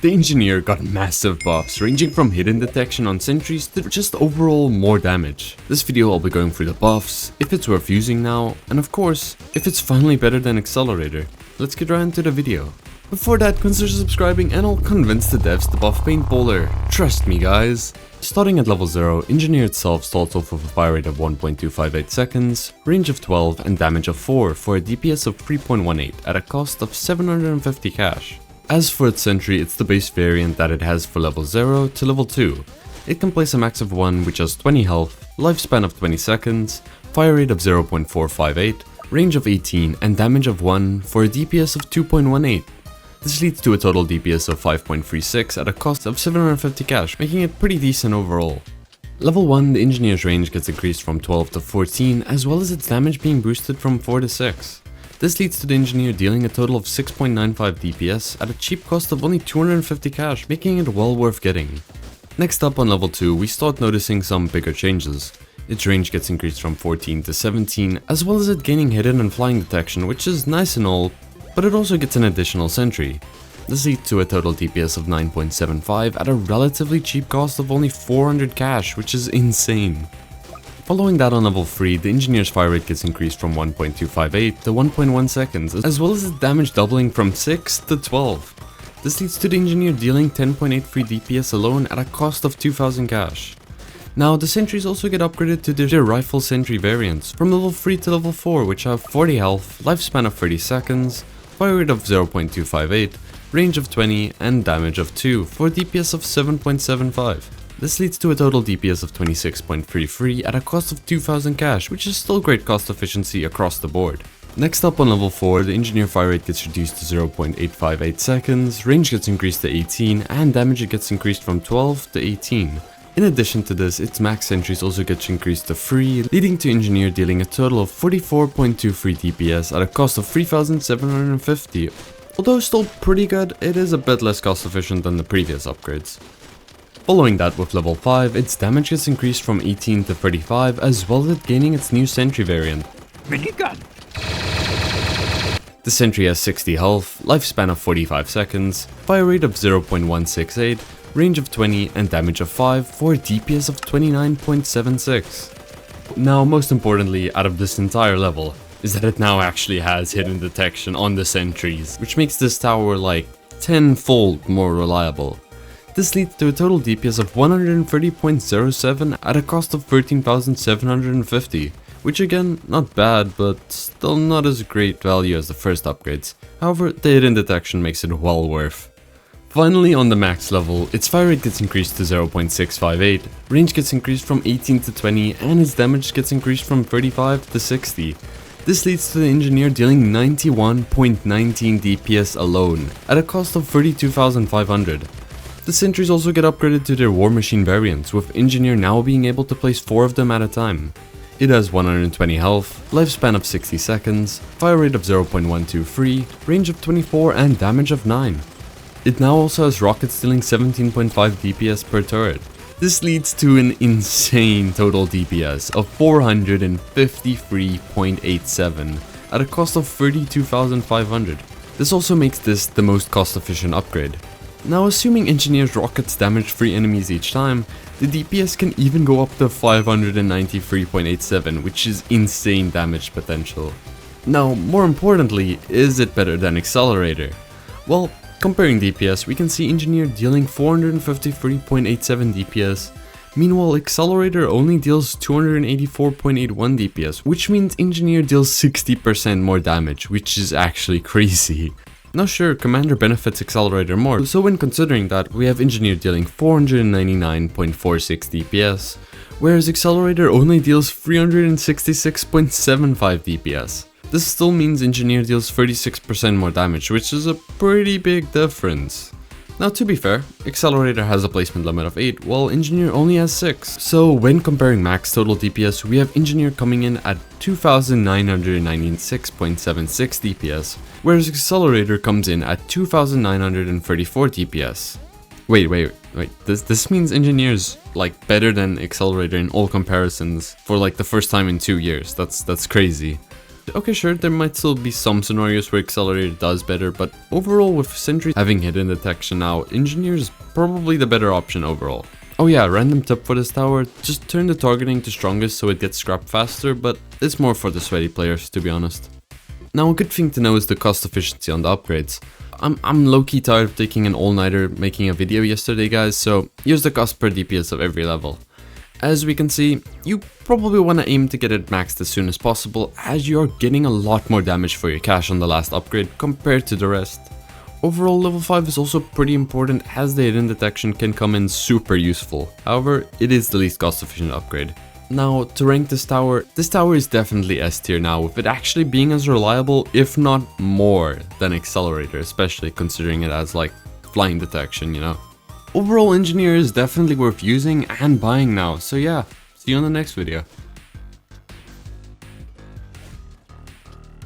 The Engineer got massive buffs, ranging from hidden detection on sentries to just overall more damage. This video I'll be going through the buffs, if it's worth using now, and of course, if it's finally better than Accelerator. Let's get right into the video. Before that, consider subscribing and I'll convince the devs to buff Paintballer. Trust me guys. Starting at level 0, Engineer itself starts off with a fire rate of 1.258 seconds, range of 12 and damage of 4 for a DPS of 3.18 at a cost of 750 cash. As for its Sentry, it's the base variant that it has for level 0 to level 2. It can place a max of 1 with just 20 health, lifespan of 20 seconds, fire rate of 0.458, range of 18 and damage of 1 for a DPS of 2.18. This leads to a total DPS of 5.36 at a cost of 750 cash, making it pretty decent overall. Level 1, the Engineer's range gets increased from 12 to 14, as well as its damage being boosted from 4 to 6. This leads to the Engineer dealing a total of 6.95 DPS at a cheap cost of only 250 cash, making it well worth getting. Next up on level 2, we start noticing some bigger changes. Its range gets increased from 14 to 17, as well as it gaining hidden and flying detection, which is nice and all, but it also gets an additional Sentry. This leads to a total DPS of 9.75 at a relatively cheap cost of only 400 cash, which is insane. Following that on level 3, the Engineer's fire rate gets increased from 1.258 to 1.1 seconds, as well as its damage doubling from 6 to 12. This leads to the Engineer dealing 10.83 DPS alone at a cost of 2000 cash. Now, the Sentries also get upgraded to their Rifle Sentry variants, from level 3 to level 4, which have 40 health, lifespan of 30 seconds, fire rate of 0.258, range of 20 and damage of 2 for a DPS of 7.75. This leads to a total DPS of 26.33 at a cost of 2000 cash, which is still great cost efficiency across the board. Next up on level 4, the Engineer fire rate gets reduced to 0.858 seconds, range gets increased to 18 and damage gets increased from 12 to 18. In addition to this, its max sentries also gets increased to 3, leading to Engineer dealing a total of 44.23 DPS at a cost of 3750. Although still pretty good, it is a bit less cost efficient than the previous upgrades. Following that with level 5, its damage gets increased from 18 to 35, as well as it gaining its new Sentry variant. Minigun! The Sentry has 60 health, lifespan of 45 seconds, fire rate of 0.168, range of 20 and damage of 5 for a DPS of 29.76. Now, most importantly out of this entire level is that it now actually has hidden detection on the sentries, which makes this tower like 10-fold more reliable. This leads to a total DPS of 130.07 at a cost of 13,750, which again, not bad, but still not as great value as the first upgrades. However, the hidden detection makes it well worth. Finally, on the max level, its fire rate gets increased to 0.658, range gets increased from 18 to 20, and its damage gets increased from 35 to 60. This leads to the Engineer dealing 91.19 DPS alone, at a cost of 32,500. The Sentries also get upgraded to their War Machine variants, with Engineer now being able to place 4 of them at a time. It has 120 health, lifespan of 60 seconds, fire rate of 0.123, range of 24 and damage of 9. It now also has rockets dealing 17.5 DPS per turret. This leads to an insane total DPS of 453.87 at a cost of 32,500. This also makes this the most cost efficient upgrade. Now, assuming Engineer's rockets damage 3 enemies each time, the DPS can even go up to 593.87, which is insane damage potential. Now, more importantly, is it better than Accelerator? Well, comparing DPS, we can see Engineer dealing 453.87 DPS, meanwhile Accelerator only deals 284.81 DPS, which means Engineer deals 60% more damage, which is actually crazy. Now sure, Commander benefits Accelerator more, so when considering that, we have Engineer dealing 499.46 DPS, whereas Accelerator only deals 366.75 DPS. This still means Engineer deals 36% more damage, which is a pretty big difference. Now to be fair, Accelerator has a placement limit of 8, while Engineer only has 6. So when comparing max total DPS, we have Engineer coming in at 2,996.76 DPS, whereas Accelerator comes in at 2,934 DPS. Wait, this means Engineer's like better than Accelerator in all comparisons for like the first time in 2 years. That's crazy. Okay, sure, there might still be some scenarios where Accelerator does better, but overall with Sentry having hidden detection now, Engineer is probably the better option overall. Oh yeah, random tip for this tower, just turn the targeting to strongest so it gets scrapped faster, but it's more for the sweaty players, to be honest. Now a good thing to know is the cost efficiency on the upgrades. I'm low-key tired of taking an all-nighter making a video yesterday, guys, so here's the cost per DPS of every level. As we can see, you probably want to aim to get it maxed as soon as possible, as you are getting a lot more damage for your cash on the last upgrade compared to the rest. Overall, level 5 is also pretty important as the hidden detection can come in super useful. However, it is the least cost efficient upgrade. Now, to rank this tower is definitely S tier now, with it actually being as reliable, if not more, than Accelerator, especially considering it as like flying detection, you know. Overall, Engineer is definitely worth using and buying now, so yeah, see you on the next video.